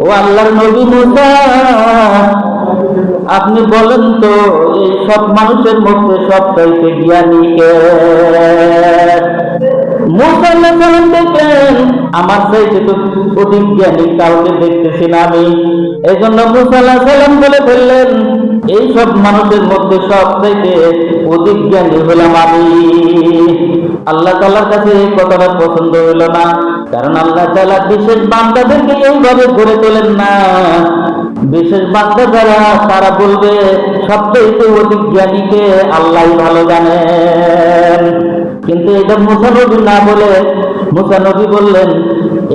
ও আল্লাহর নবী মুসা, আপনি বলেন তো এই সব মানুষের মধ্যে সবচাইতে জ্ঞানী কে? মুসা আলাইহিস সালাম দেখলেন আমার চাইতে তো অধিক জ্ঞানী কাউকে দেখতেছি না আমি। এই জন্য মুসা আলাইহিস সালাম বলে ফেললেন, এই সব মানুষের মধ্যে সবচাইতে অধিক জ্ঞানী হলাম আমি। আল্লাহ তাআলার কাছে এই কথাটা পছন্দ হইল না, কারণ আল্লাহ তাআলা বিশেষ বান্দাদেরকে এইভাবে গড়ে তোলেন না। বিশেষ বান্দা যারা তারা বলবে সবচাইতে অধিক জ্ঞানীকে আল্লাহই ভালো জানেন। কিন্তু এটা মুসা নবী না বলে মুসা নবী বললেন,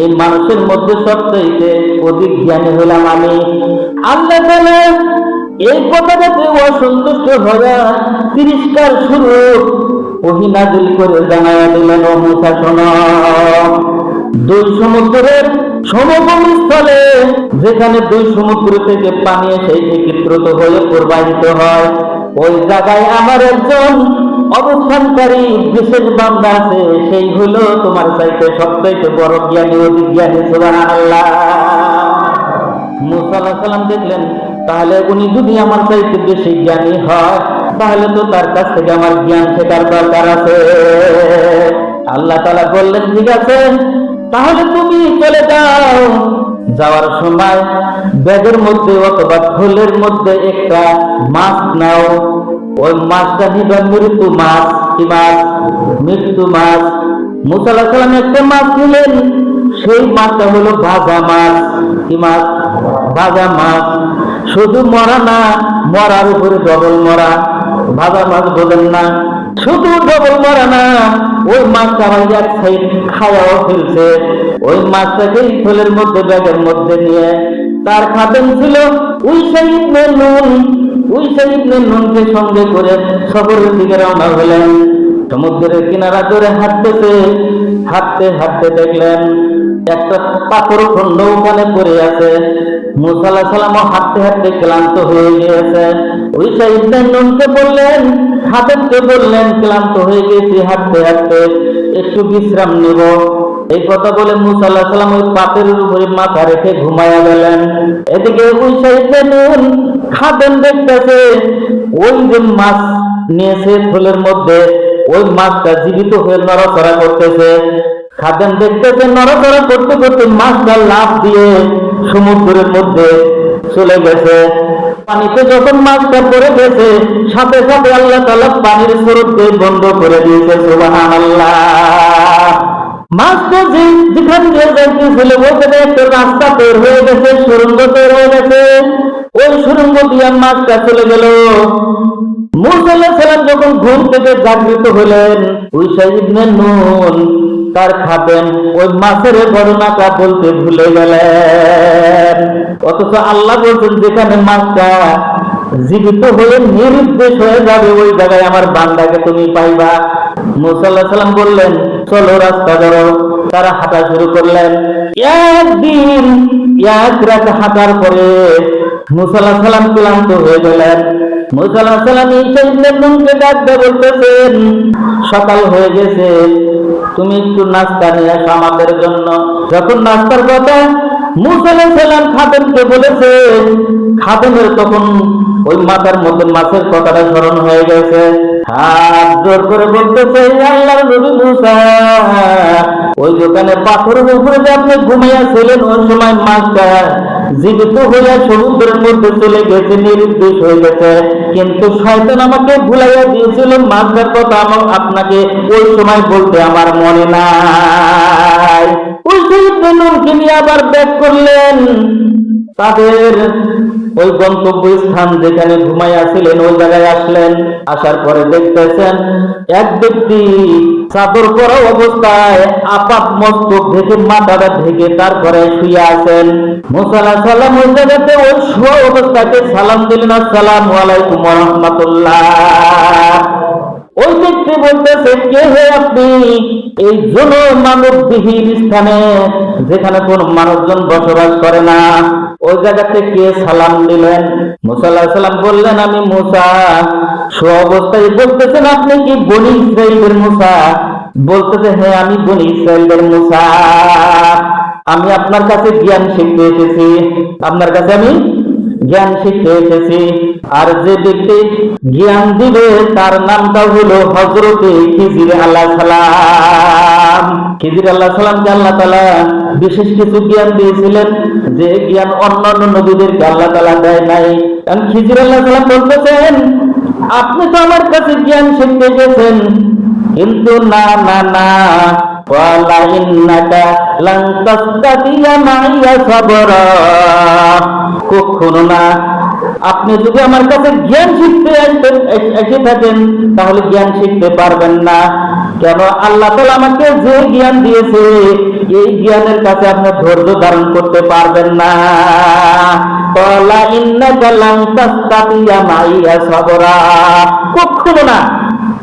এই মানুষের মধ্যে সবচাইতে অধিক জ্ঞানী হলাম আমি। আল্লাহ তাআলা এই কথাটাতে অসন্তুষ্ট হয়ে তিরস্কার স্বরূপ ওহী নাযিল করে জানায়া দিলেন, ও মুসা শোনো, দুই সমুদ্রের সমভূমি স্থলে যেখানে দুই সমুদ্র থেকে পানি এসে একত্রিত হয়ে প্রবাহিত হয়, ওই জায়গায় আমার একজন অবস্থানকারী বিশেষ বান্দা আছে, সেই হলো তোমার চাইতে সবচাইতে বড় জ্ঞানী, অধিক জ্ঞানী। সুবহানাল্লাহ। মুসা আলাইহিস সালাম দেখলেন তাহলে উনি যদি আমার চাইতে বেশি জ্ঞানী হয়, তাহলে তো তার কাছ থেকে আমার জ্ঞান শেখার দরকার আছে। আল্লাহ তাআলা বললেন, ঠিক আছে, তাহলে তুমি চলে যাও। যাওয়ার সময় ব্যাগের মধ্যে অথবা থলের মধ্যে একটা মাছ নাও। ওই মাছটা নিবে মৃত্যু মাছ। কি মাছ? মৃত্যু মাছ। মুসা আলাইহিস সালাম একটা মাছ নিলেন, সেই মাছটা হলো ভাজা মাছ। কি মাছ? ভাজা মাছ। শুধু মরা না, মরার উপরে ডবল মরা। ভাজা মাছ বলেন না, শুধু ডবল মরা না, ওই মাছটা আমার এক সাইড খাওয়াও ফেলছে। ওই মাছটাকেই থলের মধ্যে ব্যাগের মধ্যে নিয়ে তার খাদেম ছিল উইসা ইবনে নুন। উইসা ইবনে নুনকে সঙ্গে করে সফরের দিকে রওনা হলেন। সমুদ্রের কিনারা ধরে হাঁটতেছে, হাঁটতে হাঁটতে দেখলেন একটা পাথর খন্ড ওখানে পড়ে আছে। মুসা আলাইহিস সালামও হাঁটতে হাঁটতে ক্লান্ত হয়ে গিয়েছে। উইসা ইবনে নুনকে বললেন, খাদেমকে বললেন, ক্লান্ত হয়ে গেছি, হাঁটতে হাঁটতে একটু বিশ্রাম নিব। এই কথা বলে মুসা আলাইহিস সালাম ওই পাথরের উপরে মাথা রেখে ঘুমায়া গেলেন। এদিকে উইসা ইবনে নুন খাদেম দেখতেছে ওই যে মাছ নিয়েছে থলের মধ্যে, ওই মাছটা জীবিত হয়ে নড়াচড়া করতেছে। খাদেম দেখতেছে নড়াচড়া করতে করতে মাছটা লাফ দিয়ে সমুদ্রের মধ্যে চলে গেছে। পানিতে যখন মাছটা পড়ে গেছে, সাথে সাথে আল্লাহ তাআলা পানির স্রোতকে বন্ধ করে দিয়েছে। সুবহানাল্লাহ। মাছটা যেখান দিয়ে যাইতেছিল ওখানে একটা রাস্তা বের হয়ে গেছে, সুড়ঙ্গ বের হয়ে গেছে। ওই সুড়ঙ্গ দিয়ে মাছটা চলে গেল। মুসা আলাইহিস সালাম যখন ঘুম থেকে জাগৃত হলেন, উইসা ইবনে নুন তার খাদেম ওই মাছের ঘটনাটা বলতে ভুলে গেলেন। অথচ আল্লাহ বলছেন যেখানে মাছটা জীবিত হয়ে নিরুদ্দেশ হয়ে যাবে, ওই জায়গায় আমার বান্দাকে তুমি পাইবা। মুসা আলাইহিস সালাম বললেন, চলো রাস্তা ধরো। তারা হাঁটা শুরু করলেন। একদিন এক রাত হাঁটার পরে মুসা আলাইহিস সালাম ক্লান্ত হয়ে গেলেন। মুসা আলাইহিস সালাম ঈসা ইবনে নুনকে ডাকতে বলতেছেন, সকাল হয়ে গেছে, তুমি একটু নাস্তা নিয়ে আসো আমাদের জন্য। যখন নাস্তার কথা মুসা আলাইহিস সালাম খাদেমকে বলেছে, খাদেমের তখন ওই মাথার মধ্যে মাছের কথাটা স্মরণ হয়ে গেছে। হাত জোর করে বলতেছে, আল্লাহর নবী মুসা, ওই দোকানে পাথরের উপরে যে আপনি ঘুমাইয়াছিলেন, ওই সময় মাছটা জীবিত হইয়া সমুদ্রের মধ্যে চলে গেছে, নিরুদ্দেশ হয়ে গেছে। কিন্তু শয়তান আমাকে ভুলাইয়া দিয়েছিল, মাছটার কথা আপনাকে ওই সময় বলতে আমার মনে নাই। ওই নুনকে নিয়ে আবার ব্যাক করলেন। তাদের ওই গন্তব্য স্থান যেখানে ঘুমাইয়াছিলেন ওই জায়গায় আসলেন। আসার পরে দেখতেছেন এক ব্যক্তি চাদর পরা অবস্থায় আপাত মস্তক ঢেকে, মাথাটা ঢেকে তারপরে শুয়ে আছেন। মুসা আলাইহিস সালাম ওই জায়গাতে ওই শোয়া অবস্থাকে সালাম দিলেন, আসসালামু আলাইকুম ওয়া রাহমাতুল্লাহ। ওই ব্যক্তি বলতেছে, কে হে আপনি? এই জনমানববিহীন স্থানে যেখানে কোন মানুষজন বসবাস করে না, ওই জায়গাতে কে সালাম দিলেন? মুসা আলাইহিস সালাম বললেন, আমি মুসা। শোয়া অবস্থায় বলতেছেন, আপনি কি বনী ইসরাইলের মুসা? বলতেছে, হ্যাঁ আমি বনী ইসরাইলের মুসা। আমি আপনার কাছে জ্ঞান শিখতে এসেছি, আপনার কাছে আমি জ্ঞান শিখতে এসেছি। আর যে ব্যক্তি জ্ঞান দিবে তার নামটা হলো হযরতে খিজির আলাইহিস সালাম। খিজির আলাইহিস সালামকে আল্লাহ তাআলা বিশেষ কিছু জ্ঞান দিয়েছিলেন, যে জ্ঞান অন্যান্য নবীদেরকে আল্লাহ তাআলা দেয় নাই। কারণ খিজির আলাইহিস সালাম বলতেছেন, আপনি তো আমার কাছে জ্ঞান শিখতে গেছেন, কিন্তু না না না, ওয়ালা ইন্নাকা লান তাস্তাতিয়া মাইয়া সাবরা, কখনো না। আপনি যদি আমার কাছে জ্ঞান শিখতে এসে থাকেন তাহলে জ্ঞান শিখতে পারবেন না। কেন? আল্লাহ তাআলা আমাকে যে জ্ঞান দিয়েছে এই জ্ঞানের কাছে আপনি ধৈর্য ধারণ করতে পারবেন না। ওয়ালা ইন্নাকা লান তাস্তাতিয়া মাইয়া সাবরা, কখনো না,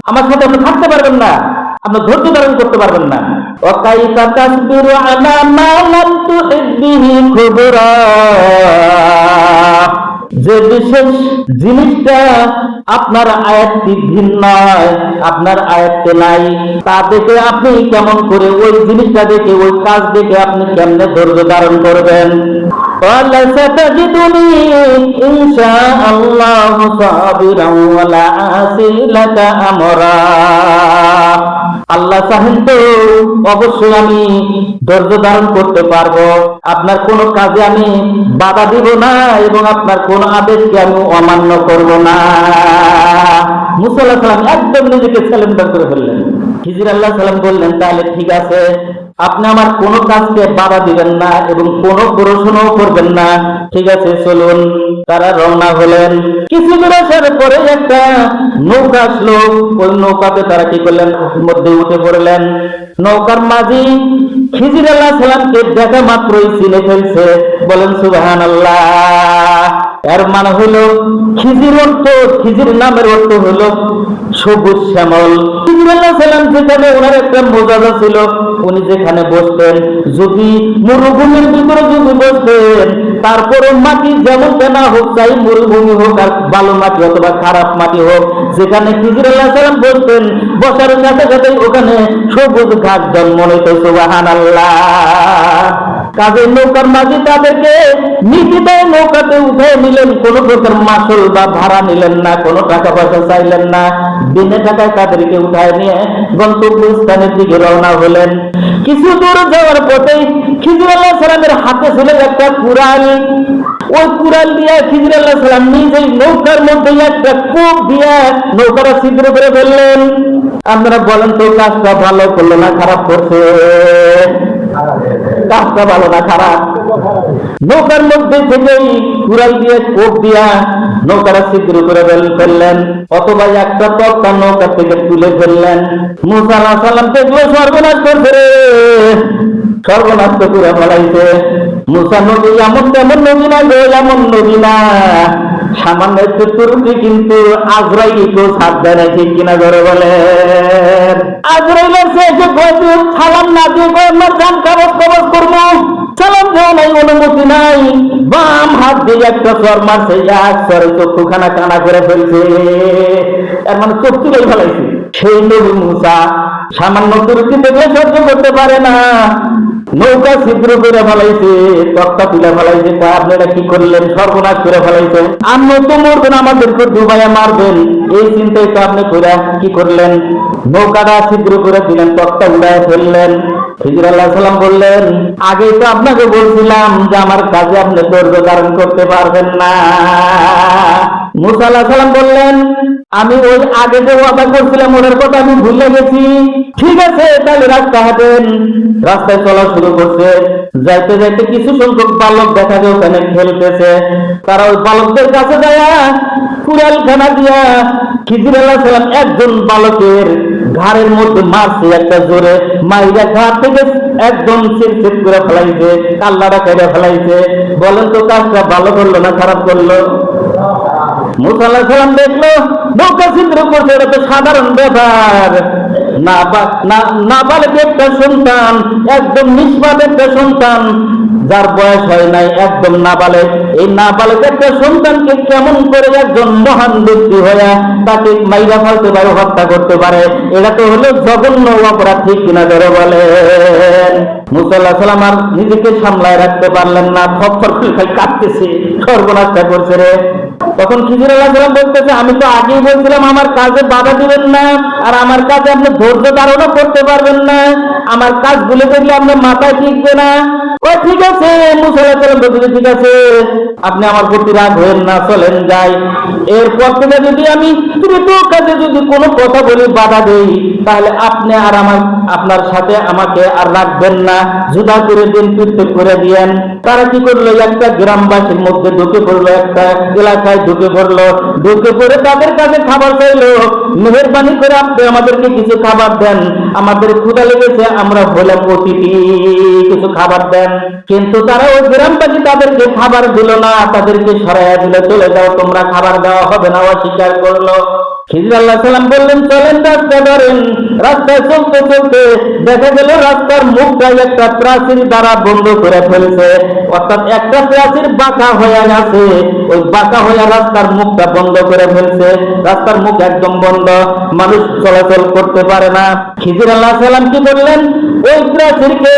আমার সাথে আপনি থাকতে পারবেন না, আপনি ধৈর্য ধারণ করতে পারবেন না। ওয়াকাইফা তাসবিরু আলা মা লাম তুহিত বিহি খুবরা, যে বিশেষ জিনিসটা আপনার আয়াতটি ভিন্ন নয়, আপনার আয়াতে নাই, তা দেখে আপনি কেমন করে ওই জিনিসটা দেখে, ওই কাজ দেখে আপনি কেমনে ধৈর্য ধারণ করবেন? ওয়ালা সাতাজিদুনি ইনশাআল্লাহু সাবিরান ওয়ালা আসিলাকা আমরা, আল্লাহ চাহেন তো অবশ্যই আমি ধৈর্য ধারণ করতে পারবো, আপনার কোন কাজে আমি বাধা দিব না এবং আপনার কোন আদেশকে আমি অমান্য করব না। মুসা আলাইহিস সালাম একদম নিজেকে সারেন্ডার করে ফেললেন। খিজির আলাইহিস সালাম বললেন, তাহলে ঠিক আছে, আপনি আমার কোন কাজকে বাধা দিবেন না এবং কোন প্রশ্নও করবেন না, ঠিক আছে চলুন। তারা রওনা হলেন। কিছু দূর আসার পরে একটা নৌকা আসলো, ওই নৌকাতে তারা কি করলেন, মধ্যে উঠে পড়লেন। নৌকার মাঝি খিজির আলাইহিস সালামকে দেখা মাত্রই চিনে ফেলছে। বলেন সুবহানাল্লাহ। এর মানে হলো খিজির অর্থ, খিজির নামের অর্থ হলো সবুজ শ্যামল। খিজির আলাইহিস সালাম যেখানে ওনার একটা মর্যাদা ছিল, উনি যেখানে বসতেন, যদি মরুভূমির ভিতরে যদি বসতেন, তারপরে মাটি যেমন কেনা হোক, চাই মরুভূমি হোক আর বালু মাটি অথবা খারাপ মাটি হোক, যেখানে খিজির আলাইহিস সালাম বসতেন, বসার সাথে সাথে ওখানে সবুজ ঘাস জন্ম নিত। সুবহানাল্লাহ। কাজে নৌকার মাঝি তাদেরকে নিকিতায় নৌকাতে উঠে নিলেন, কোনো প্রকার মাসুল বা ভাড়া নিলেন না, কোনো টাকা পয়সা চাইলেন না, বিনা টাকায় তাদেরকে উঠায় নিয়ে গন্তব্যস্থানের দিকে রওনা হলেন। কিছু দূর যাওয়ার পথে খিজির আলাইহিস সালামের হাতে ছিল একটা কুড়াল। ওই কুড়াল দিয়ে খিজির আলাইহিস সালাম নিজেই নৌকার মধ্যে একটা কূপ দিয়ে নৌকাটা ছিদ্র করে ফেললেন। আপনারা বলেন তো, কাজটা ভালো করলো না খারাপ করছে? কাজটা ভালো না খারাপ? নৌকার মধ্যে থেকেই কুড়াল দিয়ে কোপ দিয়া নৌকাটা ছিদ্র করে ফেললেন, অথবা একটা তক্তা নৌকা থেকে তুলে ফেললেন। মুসা আলাইহিস সালাম দেখলো সর্বনাশ করছে রে, সর্বনাশ করে ফেলাইছে। মুসা নবী এমন তেমন নবী না গো, এমন নবী না, সামান্য একটু ত্রুটি, কিন্তু আজরাইলকেও ছাড় দেয় না, ঠিক কিনা ধরে বলে? আজরাইল এসে সালাম না দিয়ে আমার জান কবজ করবো, সালাম দেওয়া নাই, অনুমতি নাই, বাম হাত দিয়ে একটা চর মারছে, এক চরে চক্ষুখানা কানা করে ফেলছে, এর মানে চোখ তুলে ফেলাইছে। সেই নবী মুসা সামান্য ত্রুটি দেখলে সহ্য করতে পারে না, নৌকা ছিদ্র করে ফেলাইছে, তক্তা তুলে ফেলাইছে। তা আপনারা কি করলেন? সর্বনাশ করে ফেলাইছেন। আপনি তো মরবেন, আমাদেরকে ডুবাইয়া মারবেন, এই চিন্তায় তো আপনি করে কি করলেন? নৌকাটা ছিদ্র করে দিলেন, তক্তা উড়ায় ফেললেন। খিজির আলাইহিস সালাম বললেন, আগেই তো আপনাকে বলছিলাম যে আমার কাজে আপনি ধৈর্য ধারণ করতে পারবেন না। মুসা আলাইহিস সালাম বললেন, আমি ওই আগে যে ওয়াদা করছিলাম ওনার কথা আমি ভুলে গেছি। ঠিক আছে, তাহলে রাস্তা হাঁটেন। রাস্তায় চলা শুরু করছে। যাইতে যাইতে কিছু সংখ্যক বালক দেখা যায় ওখানে খেলতেছে। তারা ওই বালকদের কাছে যায় কুড়াল খানা দিয়া খিজির আলাইহিস সালাম একজন বালকের ঘাড়ের মধ্যে মারছে, একটা জোরে মাইরা ঘাড় থেকে একদম চিরচির করে ফেলাইছে, কাল্লাটা কেটে ফেলাইছে। বলেন তো, কাজটা ভালো করলো না খারাপ করলো? মুসা আলাইহিস সালাম দেখলো নৌকা ছিদ্র করছে, এটা তো সাধারণ ব্যাপার। নাবালেগ একটা সন্তান, একদম নিষ্পাপ একটা সন্তান, যার বয়স হয় নাই, একদম নাবালেগ, এই নাবালেগ একটা সন্তানকে কেমন করে একজন মহান ব্যক্তি হয়ে তাকে মাইরা ফেলতে পারে, হত্যা করতে পারে? এটা তো হলো জঘন্য অপরাধ, ঠিক কিনা ধরে বলেন? মুসা আলাইহিস সালাম আর নিজেকে সামলায় রাখতে পারলেন না, থরথর করে কাঁপতেছে, সর্বনাশটা করছে রে। তখন খিজির আলাইহিস সালাম বলতেছে, আমি তো আগেই বলছিলাম আমার কাজে বাধা দিবেন না, আর আমার কাজে আপনি ধৈর্য ধারণও করতে পারবেন না, আমার কাজগুলো দেখলে আপনার মাথায় টিকবে না। ও ঠিক আছে, মুসা আলাইহিস সালাম বলতেছে, ঠিক আছে, আপনি আমার প্রতি রাগ হবেন না, চলেন যাই। এরপর থেকে যদি আমি তৃতীয় কাজে যদি কোনো কথা বলি, বাধা দেই, তাহলে আপনি আর আপনার সাথে আমাকে আর রাখবেন না, জুদা করে দিন, পৃথক করে দিয়েন। তারা কি করলো, একটা গ্রামবাসীর মধ্যে ঢুকে পড়লো, একটা এলাকায় ঢুকে পড়লো, ঢুকে পড়ে তাদের কাছে খাবার চাইলো, মেহেরবানি করে আপনি আমাদেরকে কিছু খাবার দেন, আমাদের ক্ষুধা লেগেছে, আমরা হলাম অতিথি, কিছু খাবার দেন। কিন্তু তারা ওই গ্রামবাসী তাদেরকে খাবার দিল না, তাদেরকে সরাইয়া দিল, চলে যাও তোমরা, খাবার দেওয়া হবে না, অস্বীকার করলো। খিজির আলাইহিস সালাম বললেন, চলেন, রাস্তা ধরেন। রাস্তায় চলতে চলতে দেখা গেল রাস্তার মুখটা একটা প্রাচীর দ্বারা বন্ধ করে ফেলছে, অর্থাৎ একটা প্রাচীর বাঁকা হয়ে গেছে, ওই বাঁকা হয়ে রাস্তার মুখটা বন্ধ করে ফেলছে, রাস্তার মুখ একদম বন্ধ, মানুষ চলাচল করতে পারে না। খিজির আলাইহিস সালাম কি করলেন, ওই প্রাচীরকে,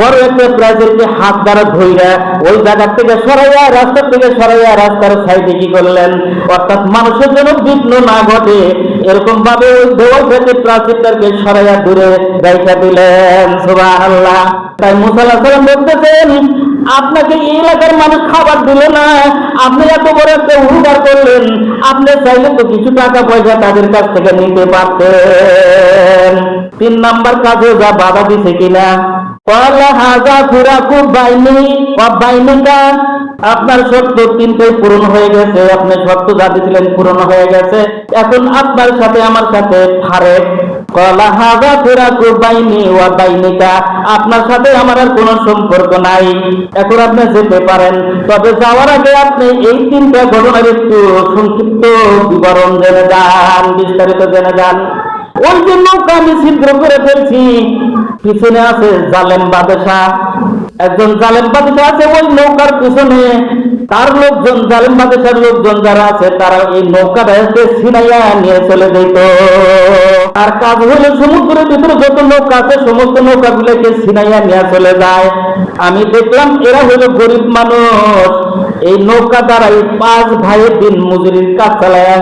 বড় একটা প্রাচীরকে হাত দ্বারা ধইরা ওই জায়গা থেকে সরাইয়া, রাস্তা থেকে সরাইয়া রাস্তার সাইডে কি করলেন, অর্থাৎ মানুষের যেন বিঘ্ন না ঘটে, এরকম ভাবে ওই দেওয়াল থেকে প্রাচীরটাকে সরাইয়া দূরে রেখে দিলেন। সুবহানাল্লাহ। তাই মুসা আলাইহিস সালাম বলতেছেন, আপনাকে এই এলাকার মানুষ খাবার দিল না, আপনি এত বড় একটা উপকার করলেন, আপনি চাইলে তো কিছু টাকা পয়সা তাদের কাছ থেকে নিতে পারতেন। 3 নাম্বার কাজে যা বাধা দিছে কিনা, আপনার শর্ত 3টাই পূরণ হয়ে গেছে, আপনি শর্ত যা দিয়েছিলেন পূরণ হয়ে গেছে, এখন আপনার সাথে আমার সাথে ফারেক, আপনার সাথে আমার আর কোনো সম্পর্ক নাই, এখন আপনি যেতে পারেন। তবে যাওয়ার আগে আপনি এই 3টা ঘটনার একটু সংক্ষিপ্ত বিবরণ জেনে যান, বিস্তারিত জেনে যান। ওই যে নৌকা আমি ছিদ্র করে ফেলছি, পিছনে আছে জালেম বাদশাহ, একজন জালেম বাদশাহ আছে ওই নৌকার পিছনে, তার লোকজন, জালেম বাদশার লোকজন যারা আছে, তারা এই নৌকাটাকে ছিনাইয়া নিয়ে চলে যেত। আর কাজ হলো সমুদ্রের ভিতরে যত নৌকা আছে সমস্ত নৌকাগুলোকে ছিনাইয়া নিয়ে চলে যায়। আমি দেখলাম এরা হলো গরিব মানুষ, এই নৌকা দ্বারাই 5 ভাইয়ের দিন মজুরির কাজ চালায়,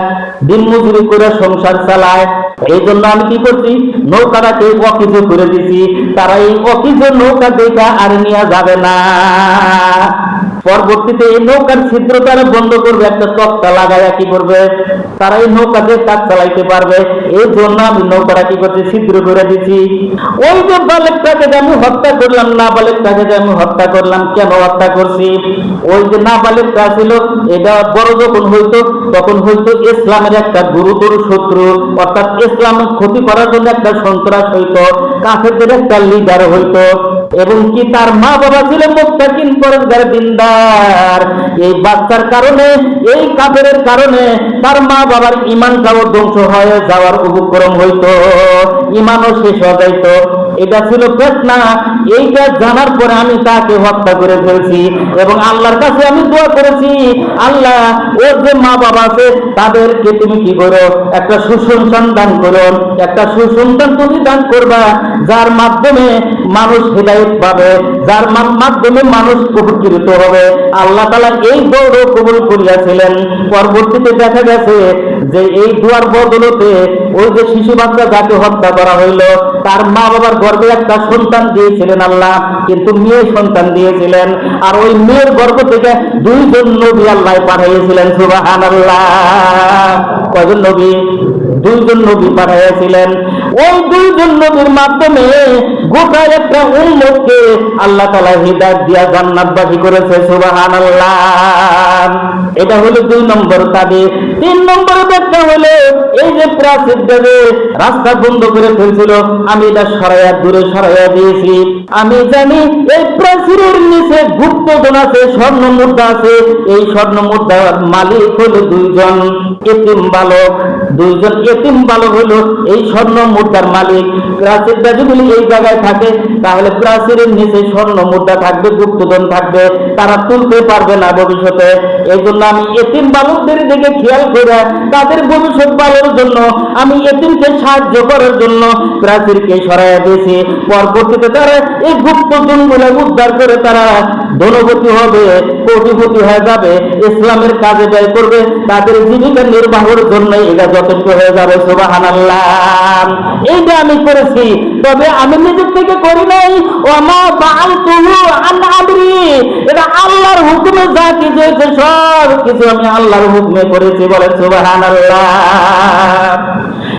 দিন মজুরি করে সংসার চালায়। এই জন্য আমি কি করছি, নৌকাটাকে অকিজো করে দিছি, তারা এই অকিজো নৌকা দেখা আর নিয়ে যাবে না। পরবর্তীতে এই নৌকার ছিদ্র তারা বন্ধ করবে, একটা তক্তা লাগাইয়া কি করবে, তারা এই নৌকাতে কাজ চালাইতে পারবে। এই জন্য আমি নৌকাটা কি করছি, ছিদ্র করে দিছি। ওই যে বালেকটাকে যে আমি হত্যা করলাম, না বালেকটাকে যে আমি হত্যা করলাম, কেন হত্যা করছি, ওই যে না বালেকটা ছিল, এটা বড় যখন হইতো তখন হইতো ইসলামের একটা গুরুতর শত্রু, অর্থাৎ ইসলামের ক্ষতি করার জন্য একটা সন্ত্রাস হইতো, কাফেরদের একটা লিডার হইতো, এবং কি তার মা বাবা ছিল মুত্তাকিন পরহেজগার দিনদার। এই বাচ্চার কারণে, এই কাফেরের কারণে তার মা বাবার ঈমানটাও ধ্বংস হয়ে যাওয়ার উপক্রম হইতো, ঈমানও শেষ হয়ে যাইত। এটা ছিল ফিতনা। এইটা জানার পরে আমি তাকে হত্যা করে ফেলছি এবং আল্লাহর কাছে আমি দোয়া করেছি, আল্লাহ ওর যে মা বাবা আছে তাদেরকে তুমি কি করো, একটা সুসন্তান দান করো, একটা সুসন্তান তুমি দান করবা, যার মাধ্যমে মানুষ হিদায়াত পাবে, যার মাধ্যমে মানুষ উপকৃত হবে। আল্লাহ তাআলা এই দোয়া কবুল করিয়াছিলেন। পরবর্তীতে দেখা গেছে যে এই দোয়ার বদলতে ওই যে শিশু বাচ্চা যাকে হত্যা করা হইল, তার মা বাবার গর্ভে একটা সন্তান দিয়েছিলেন আল্লাহ, কিন্তু মেয়ে সন্তান দিয়েছিলেন। আর ওই মেয়ের গর্ভ থেকে 2 জন নবী আল্লাহ পাঠিয়েছিলেন। সুবহানাল্লাহ। কয়জন নবী? 2 জন নবী পাঠিয়েছিলেন। ওই দুইজন নবীর মাধ্যমে গোটা একটা উম্মতকে আল্লাহ তাআলা হিদায়াত দিয়া জান্নাতবাসী করেছে। সুবহানাল্লাহ। এটা হলো 2 নম্বর তাবির। 3 নম্বর ব্যাখ্যা হলো এই যে প্রাচীরটা যে রাস্তা বন্ধ করে ফেলছিল, আমি এটা সরাইয়া দূরে সরাইয়া দিয়েছি। আমি জানি এই প্রাচীরের নিচে গুপ্তধন আছে, স্বর্ণ মুদ্রা আছে। এই স্বর্ণ মুদ্রার মালিক হলো 2 জন এতিম বালক। 2 জন এতিম বালক হলো এই স্বর্ণ মুদ্রার মালিক। প্রাচীরটা যদি এই জায়গায় থাকে তাহলে প্রাচীরের নিচে স্বর্ণ মুদ্রা থাকবে, গুপ্তধন থাকবে, তারা তুলতে পারবে না ভবিষ্যতে। এই জন্য আমি এতিম বালকদের দিকে খেয়াল করে তাদের ভবিষ্যৎ ভালোর জন্য, আমি এতিমকে সাহায্য করার জন্য প্রাচীরকে সরাইয়া দিয়েছি। পরবর্তীতে তারা এই গুপ্তধন গুলো উদ্ধার করে তারা ধনপতি হবে, কোটিপতি হয়ে যাবে, ইসলামের কাজে ব্যয় করবে, তাদের জীবিকা নির্বাহের জন্য এটা যথেষ্ট হয়ে যাবে। সুবহানাল্লাহ। এইটা আমি করেছি, তবে আমি নিজের থেকে করি নাই। ওমা বাআলতুহু আন আমরি, এটা আল্লাহর হুকুমে যা কিছু হয়েছে সব কিছু আমি আল্লাহর হুকুমে করেছি। বলে সুবহানাল্লাহ।